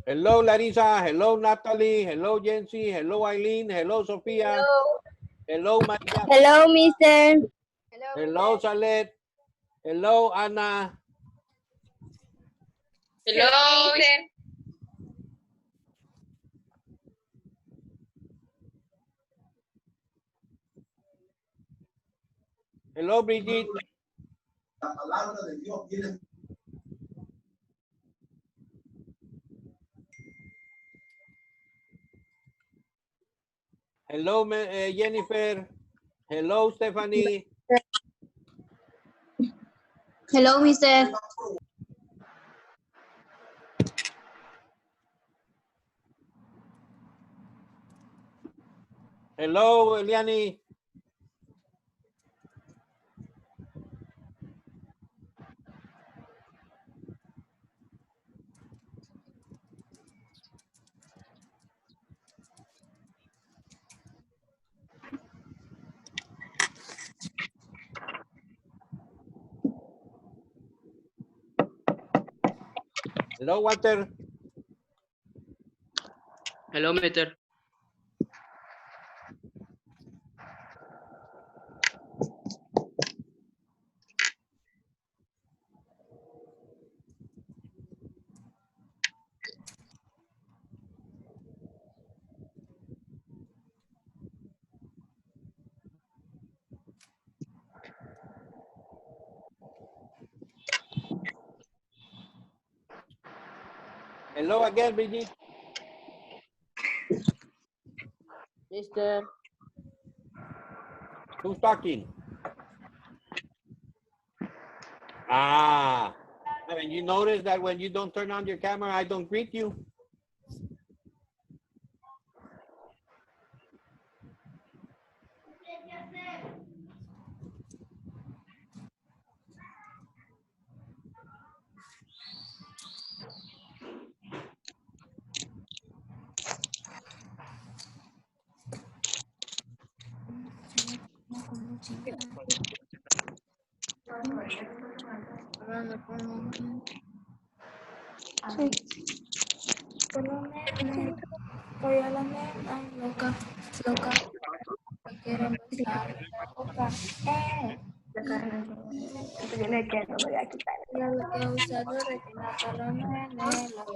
Hello, Larissa. Hello, Natalie. Hello, Jency. Hello, Eileen. Hello, Sofia. Hello, Maria. Hello, mister. Hello, Salet. Hello, Ana. Hello, mister. Hello, Brigitte. La palabra de Dios viene. Hello, Jennifer. Hello, Stephanie. Hello, mister. Hello, Eliani. Hello, Walter. Hello, mister. Hello again, Brigitte. Mister. Who's talking? Ah, I mean, you notice that when you don't turn on your camera, I don't greet you. Voy a la nena loca, loca, me quiere besar la boca. Yo le quedo, voy a quitar. Ya lo que usadores que mata la nena loca.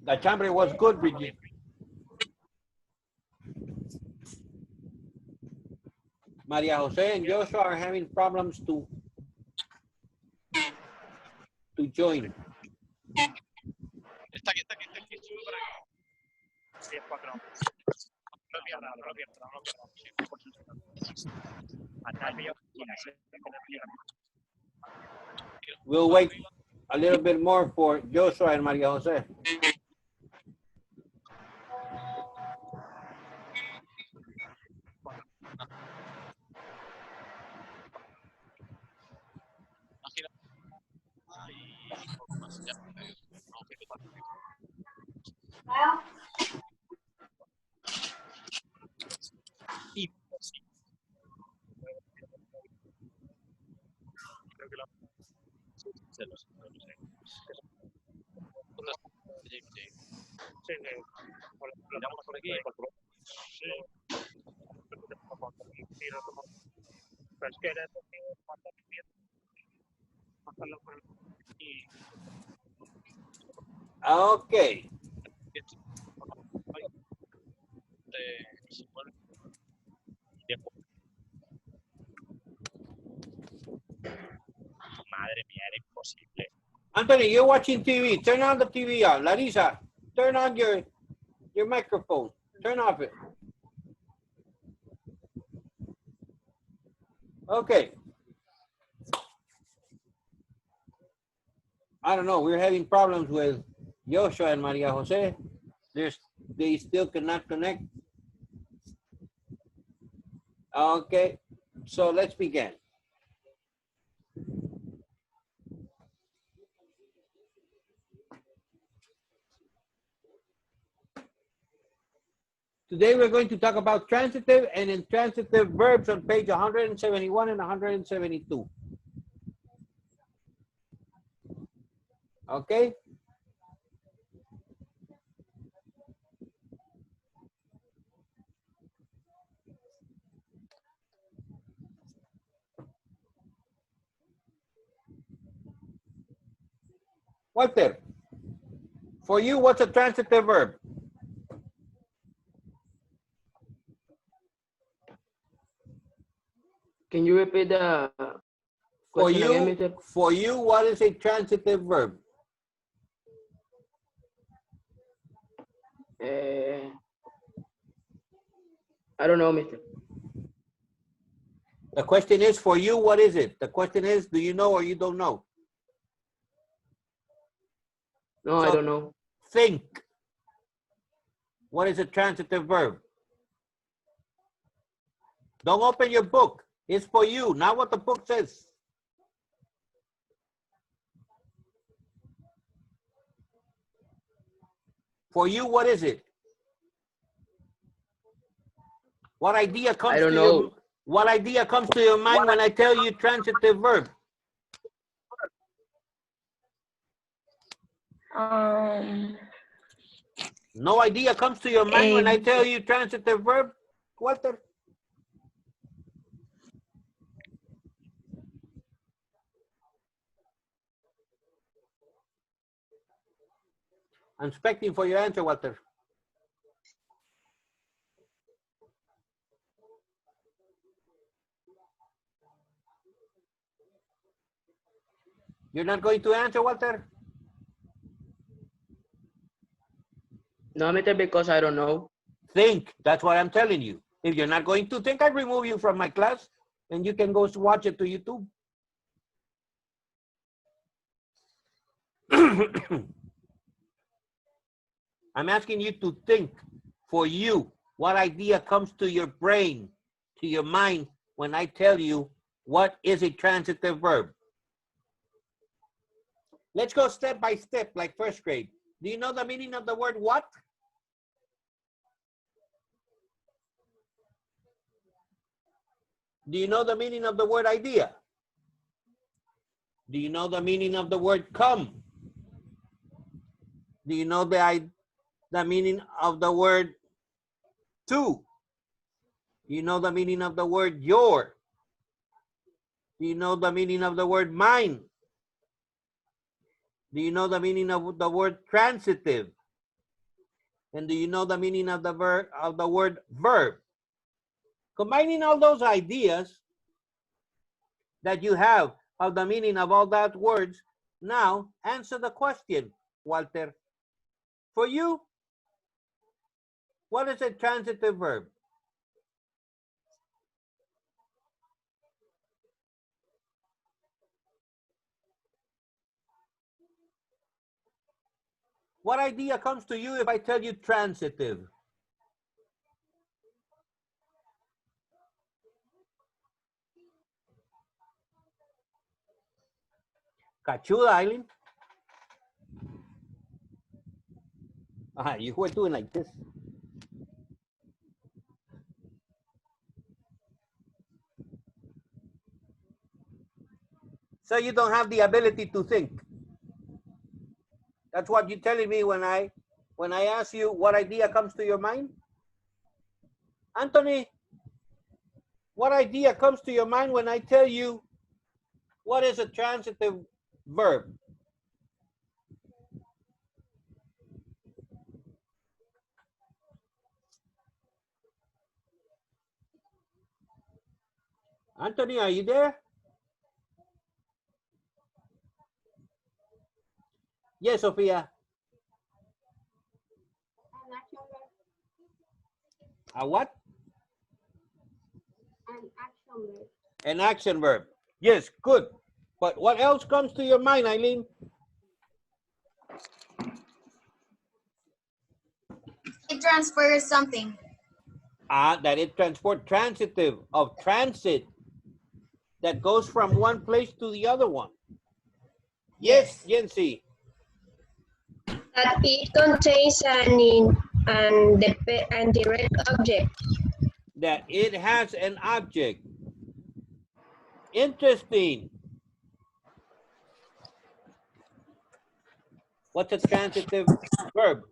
The chambre was good, Brigitte. Maria Jose and Joshua are having problems to join. Está aquí, sube por aquí. Sí, es 4. No pierdas. We'll wait a little bit more for Joshua and Maria Jose. Por aquí. Sí. Pero es que era Okay. Madre mía, era imposible. Anthony, you're watching TV. Turn on the TV on. Larissa, turn on your microphone. Turn off it. Okay. I don't know. We're having problems with Joshua and Maria Jose. They still cannot connect. Okay, so let's begin. Today we're going to talk about transitive and intransitive verbs on page 171 and 172. Okay? Walter, for you, what's a transitive verb? Can you repeat the question again, Mr.? For you, what is a transitive verb? I don't know, Mr. The question is, for you, what is it? The question is, do you know or you don't know? No, I don't know. Think. What is a transitive verb? Don't open your book. It's for you, not what the book says. For you, what is it? What idea comes I don't to know. your what idea comes to your mind when I tell you transitive verb? No idea comes to your mind when I tell you transitive verb, Walter? I'm expecting for your answer, Walter. You're not going to answer, Walter? No, Mr. Because I don't know. Think. That's what I'm telling you. If you're not going to think, I remove you from my class and you can go watch it to YouTube. I'm asking you to think. For you, what idea comes to your brain, to your mind, when I tell you what is a transitive verb? Let's go step by step, like first grade. Do you know the meaning of the word what? Do you know the meaning of the word idea? Do you know the meaning of the word come? Do you know the meaning of the word to? Do you know the meaning of the word your? Do you know the meaning of the word mine? Do you know the meaning of the word transitive? And do you know the meaning of the word verb? Combining all those ideas that you have of the meaning of all that words, now answer the question, Walter. For you, what is a transitive verb? What idea comes to you if I tell you transitive? Cachuda, Eileen? You were doing like this. So you don't have the ability to think. That's what you're telling me when I ask you what idea comes to your mind? Anthony, what idea comes to your mind when I tell you what is a transitive verb? Anthony, are you there? Yes, Sophia. A what? An action verb. An action verb. Yes, good. But what else comes to your mind, Eileen? It transfers something. That it transport transitive of transit that goes from one place to the other one. Yes, Yancy. That it contains an direct object. That it has an object. Interesting. What's a transitive verb?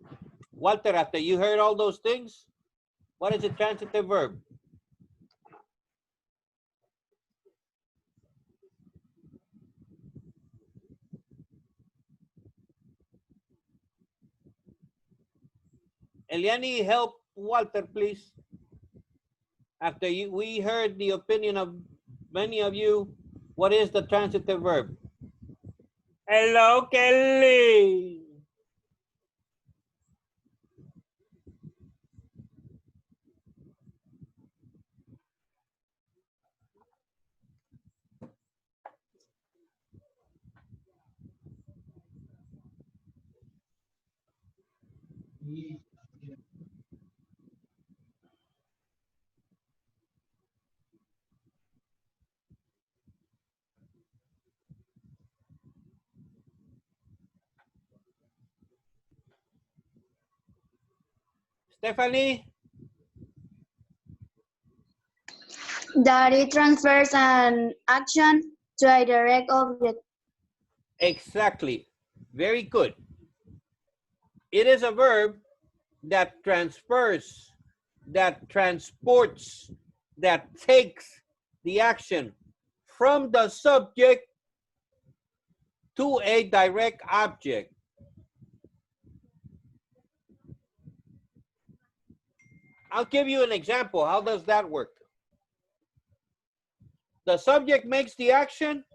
Walter, after you heard all those things, what is a transitive verb? Eliani, help Walter, please. After we heard the opinion of many of you, what is the transitive verb? Hello, Kelly. Stephanie? That it transfers an action to a direct object. Exactly. Very good. It is a verb that transfers, that transports, that takes the action from the subject to a direct object. I'll give you an example. How does that work? The subject makes the action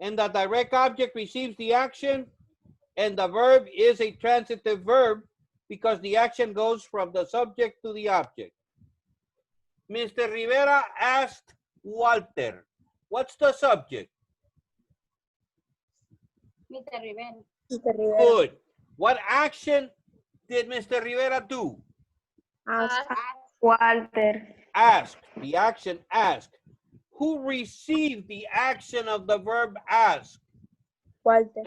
and the direct object receives the action, and the verb is a transitive verb because the action goes from the subject to the object. Mr. Rivera asked Walter, what's the subject? Mr. Rivera. Good. What action did Mr. Rivera do? Walter. Ask. The action ask. Who received the action of the verb ask? Walter.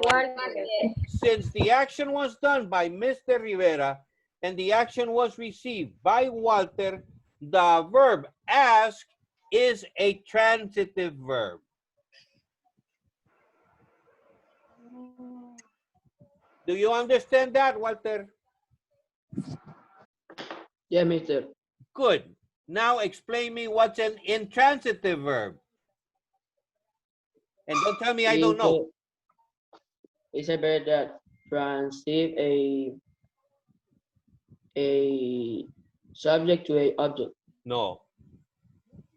Since the action was done by Mr. Rivera and the action was received by Walter, the verb ask is a transitive verb. Do you understand that, Walter? Yeah, mister. Good. Now explain me what's an intransitive verb. And don't tell me I don't know. It's a verb that transceive a subject to a object. No.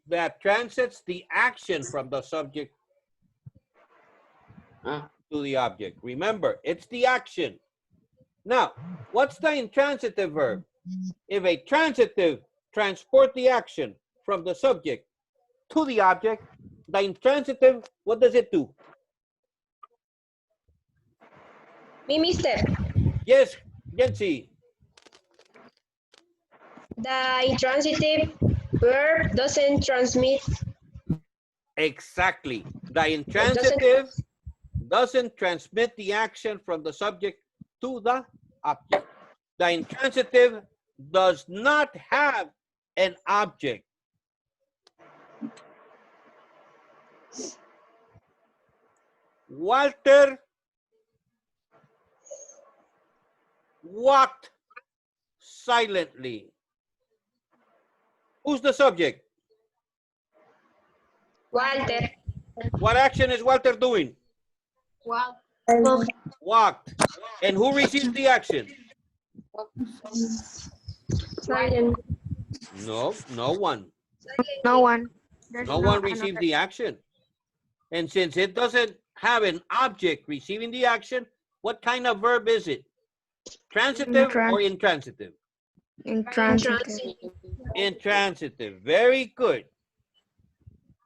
That transits the action from the subject to the object. Remember, it's the action. Now, what's the intransitive verb? If a transitive transport the action from the subject to the object, the intransitive, what does it do? Me, mister. Yes, Yancy. The intransitive verb doesn't transmit. Exactly. The intransitive doesn't transmit the action from the subject to the object. The intransitive does not have an object. Walter walked silently. Who's the subject? Walter. What action is Walter doing? Walked. And who receives the action? Silent. No, no one. No one. No one receives the action. And since it doesn't have an object receiving the action, what kind of verb is it? Transitive or intransitive? Intransitive. Intransitive. Very good.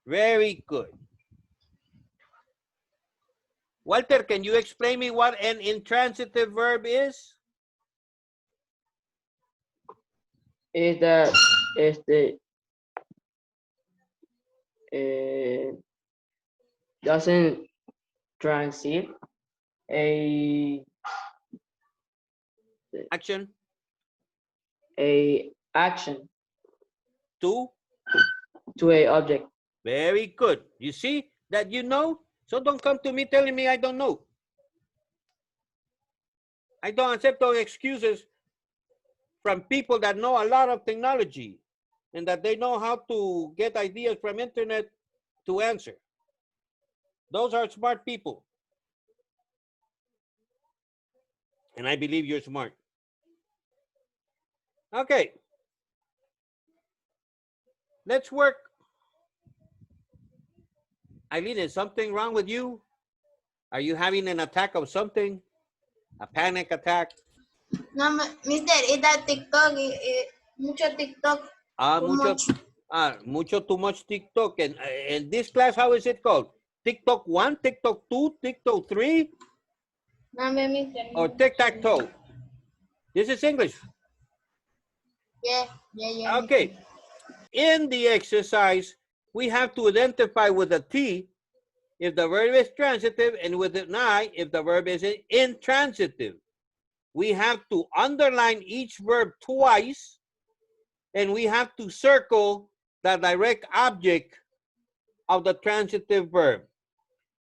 Very good. Walter, can you explain me what an intransitive verb is? Is that este, doesn't transit a Action action to. to a object. Very good. You see that you know? So don't come to me telling me I don't know. I don't accept those excuses from people that know a lot of technology and that they know how to get ideas from internet to answer. Those are smart people. And I believe you're smart. Okay. Let's work. Eileen, is something wrong with you? Are you having an attack of something? A panic attack? No, mister, it's that TikTok, mucho TikTok. Mucho too much TikTok. And this class, how is it called? TikTok 1, TikTok 2, TikTok 3? No, mister. Or tic-tac-toe? This is English. Yeah. Okay. In the exercise, we have to identify with a T if the verb is transitive and with an I if the verb is intransitive. We have to underline each verb twice and we have to circle the direct object of the transitive verb.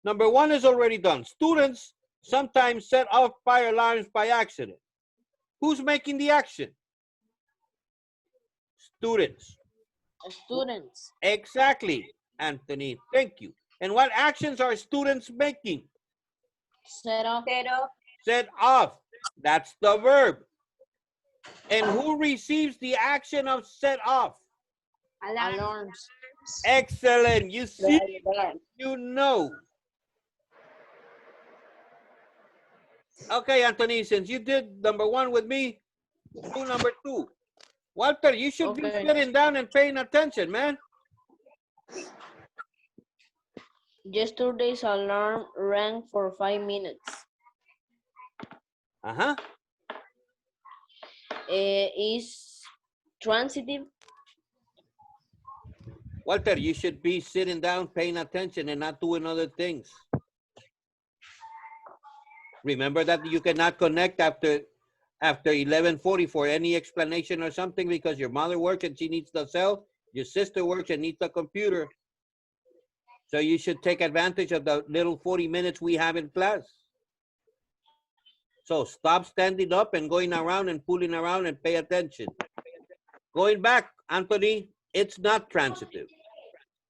Number 1 is already done. Students sometimes set off fire alarms by accident. Who's making the action? Students. Students. Exactly, Anthony. Thank you. And what actions are students making? Set off. Set off. That's the verb. And who receives the action of set off? Alarms. Excellent. You see, you know. Okay, Anthony, since you did number 1 with me, do number 2. Walter, you should be sitting down and paying attention, man. Yesterday's alarm rang for 5 minutes. Is transitive. Walter, you should be sitting down, paying attention and not doing other things. Remember that you cannot connect after 11:40 for any explanation or something because your mother works and she needs the cell. Your sister works and needs the computer. So you should take advantage of the little 40 minutes we have in class. So stop standing up and going around and fooling around and pay attention. Going back, Anthony, it's not transitive.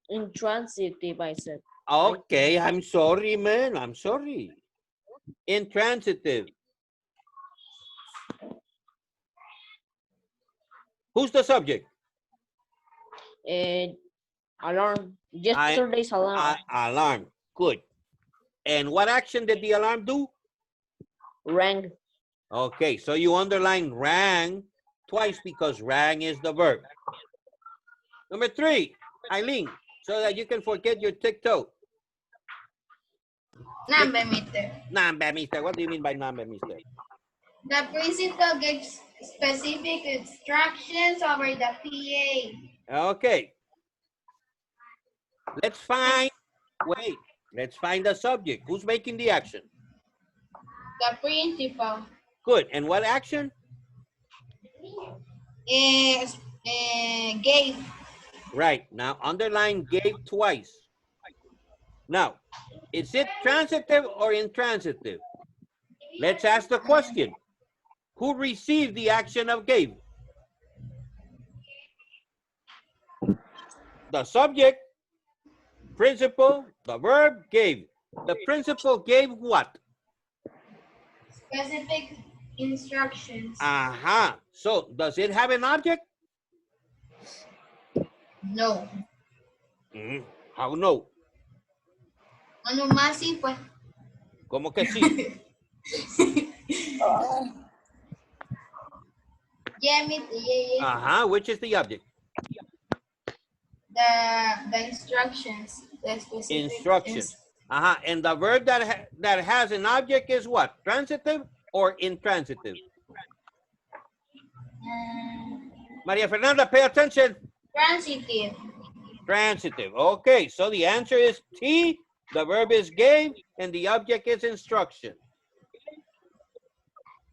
Intransitive, I said. Okay, I'm sorry, man. I'm sorry. Intransitive. Who's the subject? Alarm. Yesterday's alarm. Alarm. Good. And what action did the alarm do? Rang. Okay, so you underline rang twice because rang is the verb. Number 3, Eileen, so that you can forget your TikTok. Number, mister. Number, mister. What do you mean by number, mister? The principal gives specific instructions over the PA. Okay. Let's find the subject. Who's making the action? The principal. Good. And what action? Gave. Right. Now, underline gave twice. Now, is it transitive or intransitive? Let's ask the question. Who received the action of gave? The subject, principal, the verb, gave. The principal gave what? Specific instructions. So, does it have an object? No. How no? Ano más sí, pues. ¿Cómo que sí? Yeah. Which is the object? The instructions. The specific Instructions. And the verb that has an object is what? Transitive or intransitive? Maria Fernanda, pay attention. Transitive. Transitive. Okay, so the answer is T. The verb is gave, and the object is instruction.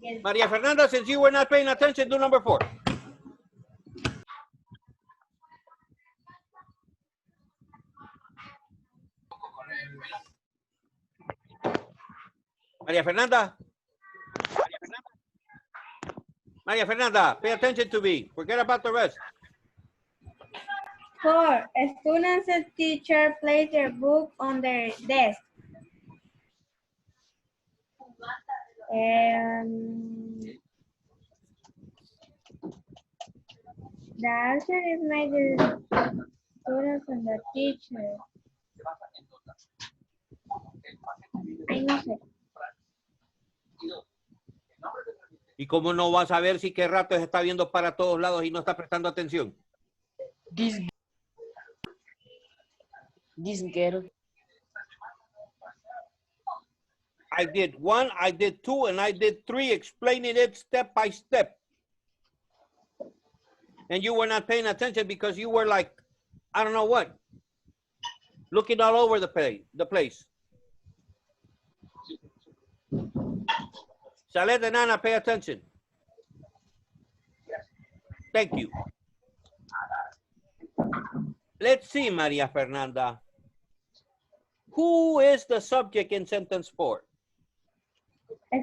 Yes. Maria Fernanda, since you were not paying attention, do number 4. Maria Fernanda. Maria Fernanda, pay attention to me. Forget about the rest. 4. Students and teacher place their book on their desk. The answer is made the students and the teacher. Ay, no sé. ¿Y cómo no vas a ver si qué rato se está viendo para todos lados y no está prestando atención? This girl. I did 1, I did 2, and I did 3, explaining it step by step. And you were not paying attention because you were like, I don't know what, looking all over the place. Salete and Nana, pay attention. Thank you. Let's see, Maria Fernanda. Who is the subject in sentence 4?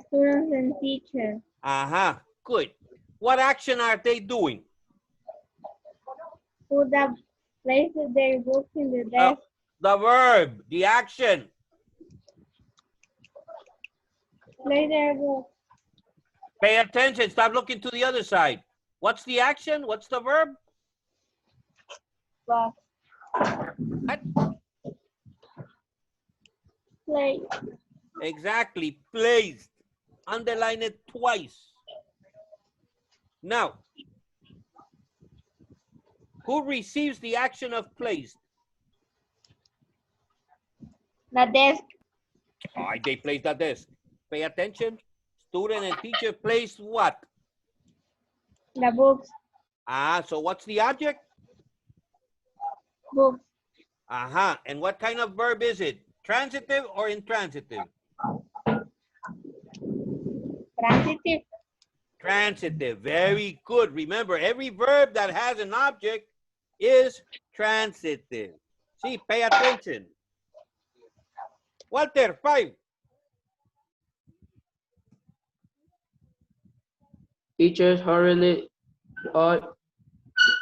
Students and teacher. Aha, good. What action are they doing? Who the places their books in the desk. The verb, the action. Place their books. Pay attention, stop looking to the other side. What's the action? What's the verb? Box. What? Play. Exactly, placed. Underline it twice. Now, who receives the action of placed? The desk. Oh, they place the desk. Pay attention. Student and teacher placed what? The books. Ah, so what's the object? Books. Aha, and what kind of verb is it? Transitive or intransitive? Transitive. Transitive, very good. Remember, every verb that has an object is transitive. See, pay attention. Walter, 5. Teachers hurriedly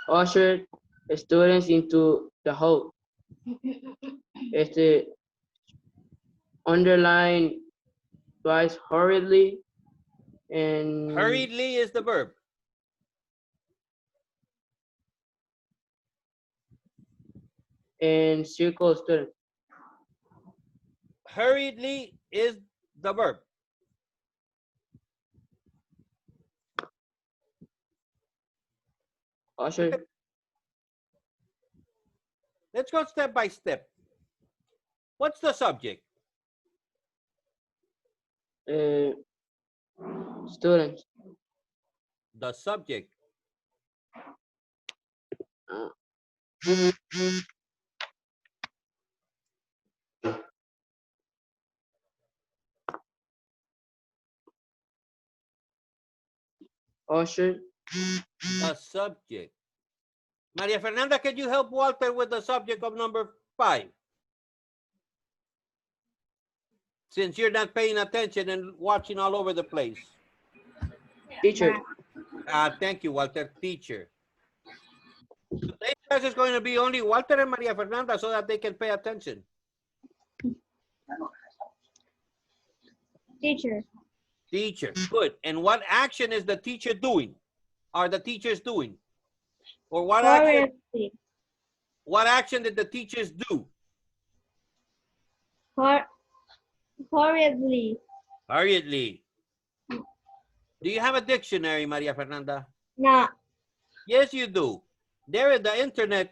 ushered students into the hall. Underline twice hurriedly and Hurriedly is the verb. and circle student. Hurriedly is the verb. Usher. Let's go step by step. What's the subject? Students. The subject. Usher. The subject. Maria Fernanda, can you help Walter with the subject of number 5? Since you're not paying attention and watching all over the place. Teacher. Thank you, Walter. Teacher. Today's class is going to be only Walter and Maria Fernanda so that they can pay attention. Teacher. Teacher, good. And what action is the teacher doing? Are the teachers doing? Or what action? Hurriedly. What action did the teachers do? Hurriedly. Hurriedly. Do you have a dictionary, Maria Fernanda? No. Yes, you do. There in the internet,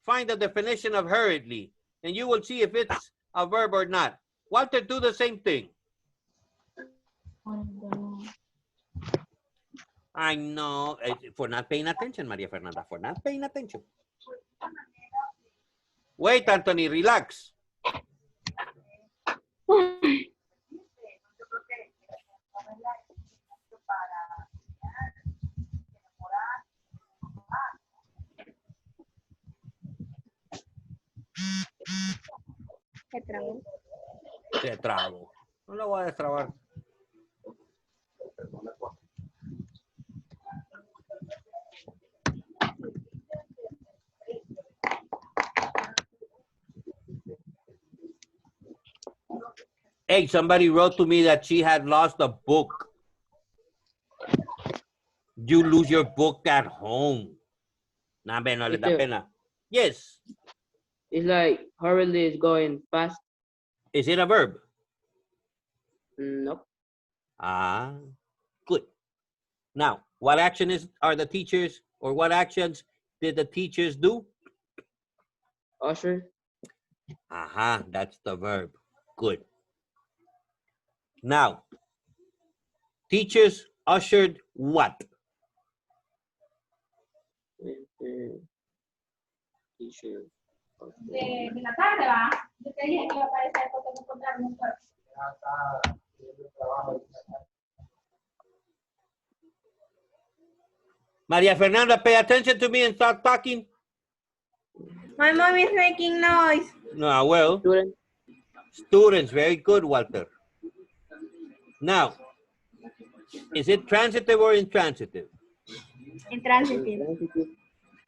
find the definition of hurriedly, and you will see if it's a verb or not. Walter, do the same thing. I know. For not paying attention, Maria Fernanda. For not paying attention. Wait, Anthony, relax. Se trabó. Se trabo. No lo voy a destrabar. Hey, somebody wrote to me that she had lost a book. You lose your book at home. Nah, no le da Teacher, pena. Yes. it's like hurriedly is going fast. Is it a verb? Nope. Ah, good. Now, what are the teachers, or what actions did the teachers do? Usher, Aha, that's the verb. Good. Now, teachers ushered what? teacher. De la tarde, ¿va? Yo te dije que iba a aparecer porque no encontraron un cuerpo. Maria Fernanda, pay attention to me and start talking. My mom is making noise. No, well, Student, students, very good, Walter. Now, is it transitive or intransitive? Intransitive.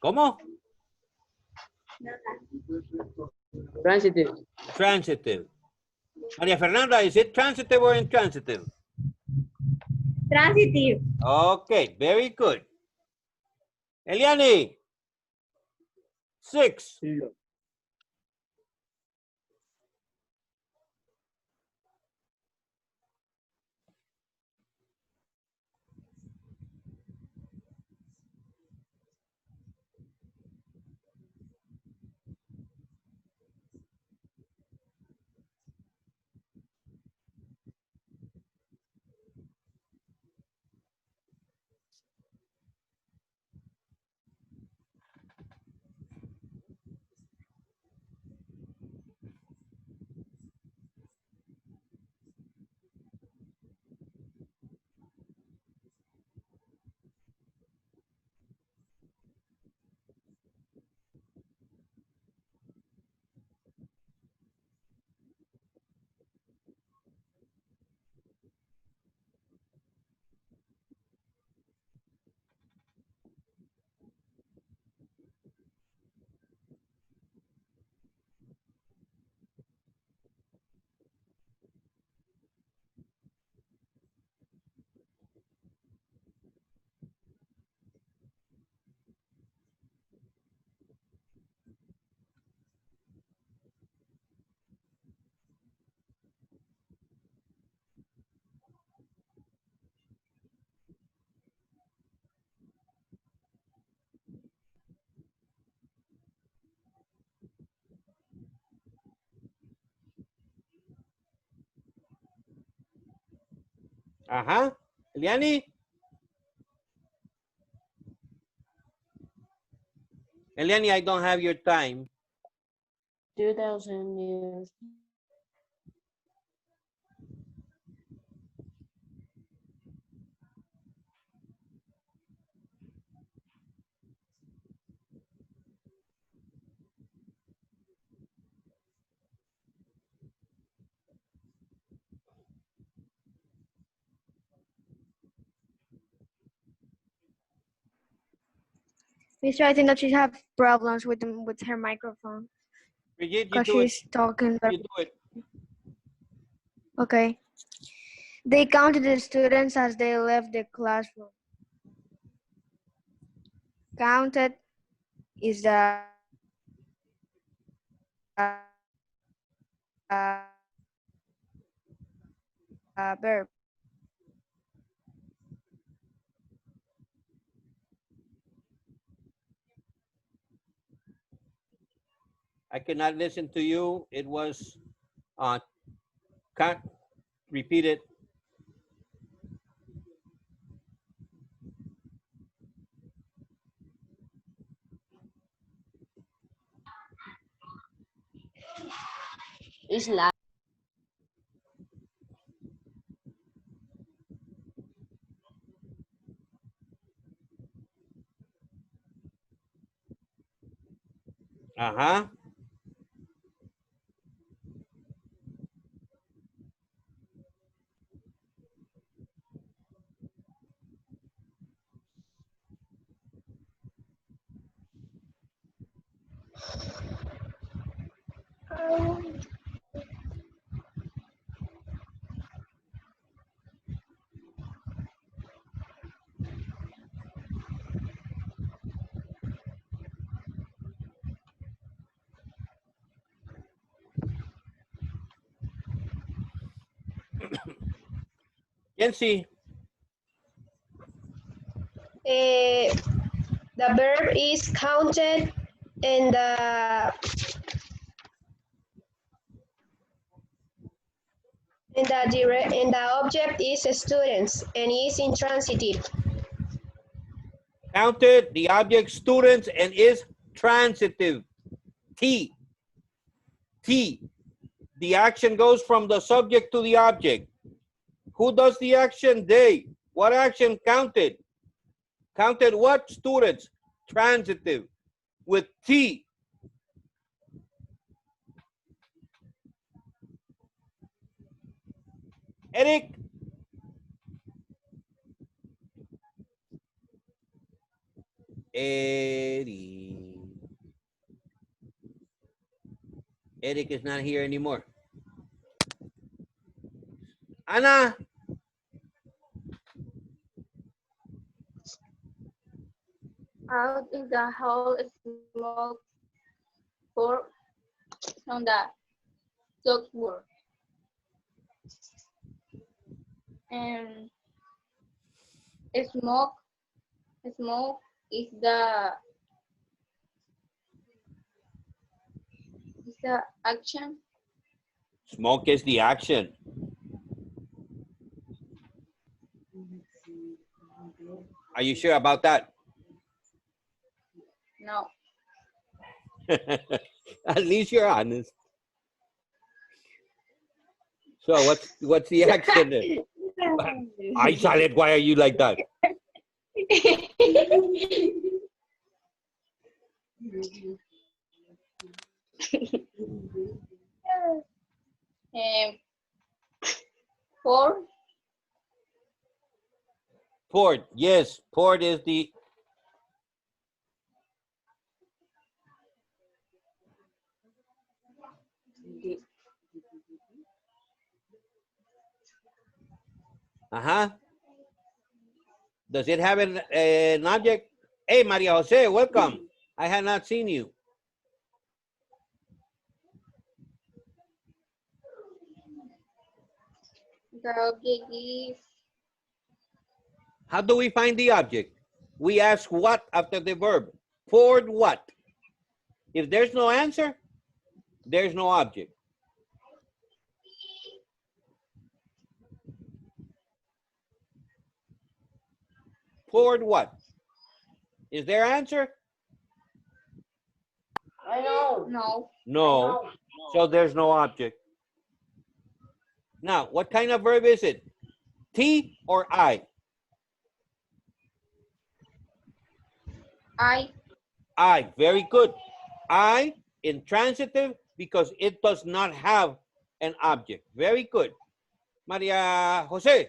¿Cómo? transitive, Transitive. Maria Fernanda, is it transitive or intransitive? Transitive. Okay, very good. Eliani, 6. Ajá. Eliani. Eliani, I don't have your time. 2000 years. Mister, I think that she have problems with her microphone Brigitte, you because do it. she's talking. You do it. Okay. They counted the students as they left the classroom. Counted is the verb. I cannot listen to you. It was, can't repeat it. is like. Uh-huh. Yancy. The verb is counted and the object is students and is intransitive. Counted, the object students, and is transitive. T. T. The action goes from the subject to the object. Who does the action? They. What action? Counted. Counted what? Students. Transitive. With T. Eric. Eric. Eric is not here anymore. Anna. Out in the hall, smoke pour from the ductwork. And smoke, smoke is the action. Smoke is the action. Are you sure about that? No. At least you're honest. So what's the action then? I silent, why are you like that? Pour. Poured, yes, poured is the Does it have an object? Hey, Maria Jose, welcome. I had not seen you. The object is. How do we find the object? We ask what after the verb. Poured what? If there's no answer, there's no object. Poured what? Is there an answer? No. No. So there's no object. Now, what kind of verb is it? T or I? I, very good. I, intransitive, because it does not have an object. Very good. Maria Jose.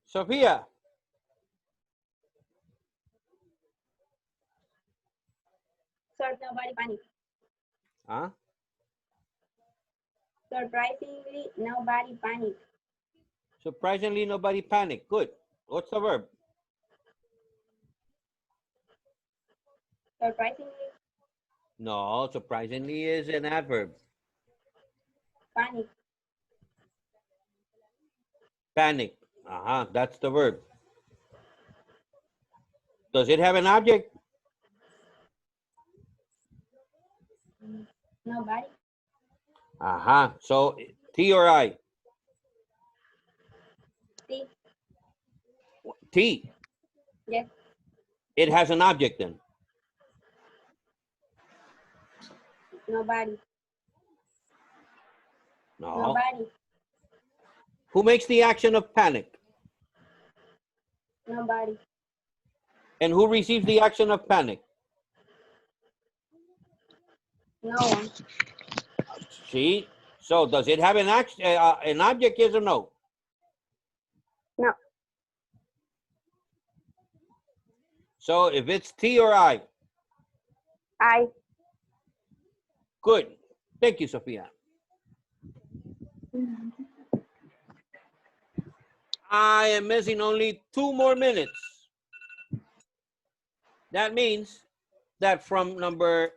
Sophia. Sir, nobody panic. Huh? Surprisingly, nobody panic. Surprisingly, nobody panicked. Good. What's the verb? Surprisingly, No, surprisingly is an adverb. panic. Panic. That's the verb. Does it have an object? Nobody. So T or I? T. T. Yes. It has an object then. Nobody. No. Nobody. Who makes the action of panic? Nobody. And who receives the action of panic? No one. See? So does it have an action, an object, yes or no? No. So if it's T or I? I. Good. Thank you, Sophia. I am missing only 2 more minutes. That means that from number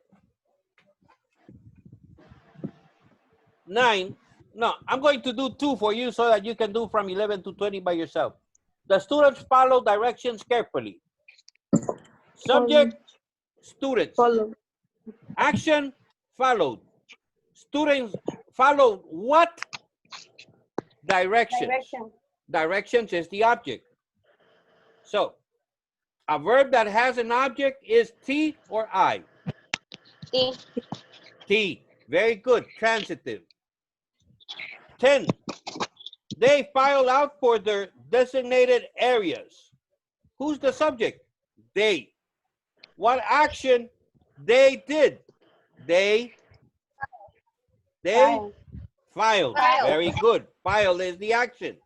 9, no, I'm going to do 2 for you so that you can do from 11 to 20 by yourself. The students follow directions carefully. Subject, students. Follow. Action, followed. Students followed what? Directions. Direction. Directions is the object. So, a verb that has an object is T or I? T. T. Very good. Transitive. 10. They filed out for their designated areas. Who's the subject? They. What action they did? They File. filed. Filed. Very good. Filed is the action.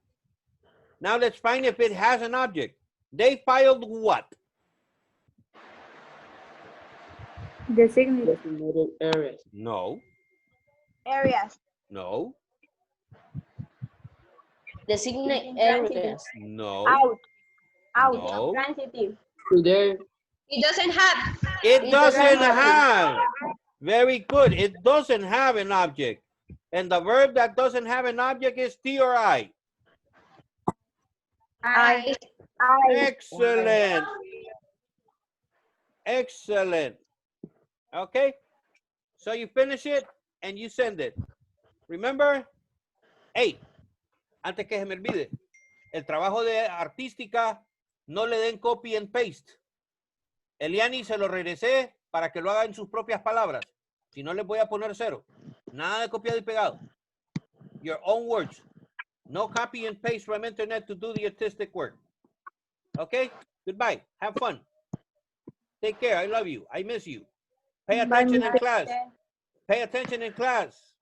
Now let's find if it has an object. They filed what? Designated. Designated areas. No. Areas. No. Designate areas. No. Out. Out. No. Transitive. To there. It doesn't have. It doesn't doesn't have. Very good. It doesn't have an object. And the verb that doesn't have an object is T or I. I. Excellent. Excellent. Okay. So you finish it and you send it. Remember? Hey, antes que se me olvide, el trabajo de artística no le den copy and paste. Eliani se lo regresé para que lo haga en sus propias palabras. Si no, les voy a poner 0. Nada de copiado y pegado. Your own words. No copy and paste from internet to do the artistic work. Okay? Goodbye. Have fun. Take care. I love you. I miss you. Pay attention in class. Pay attention in class.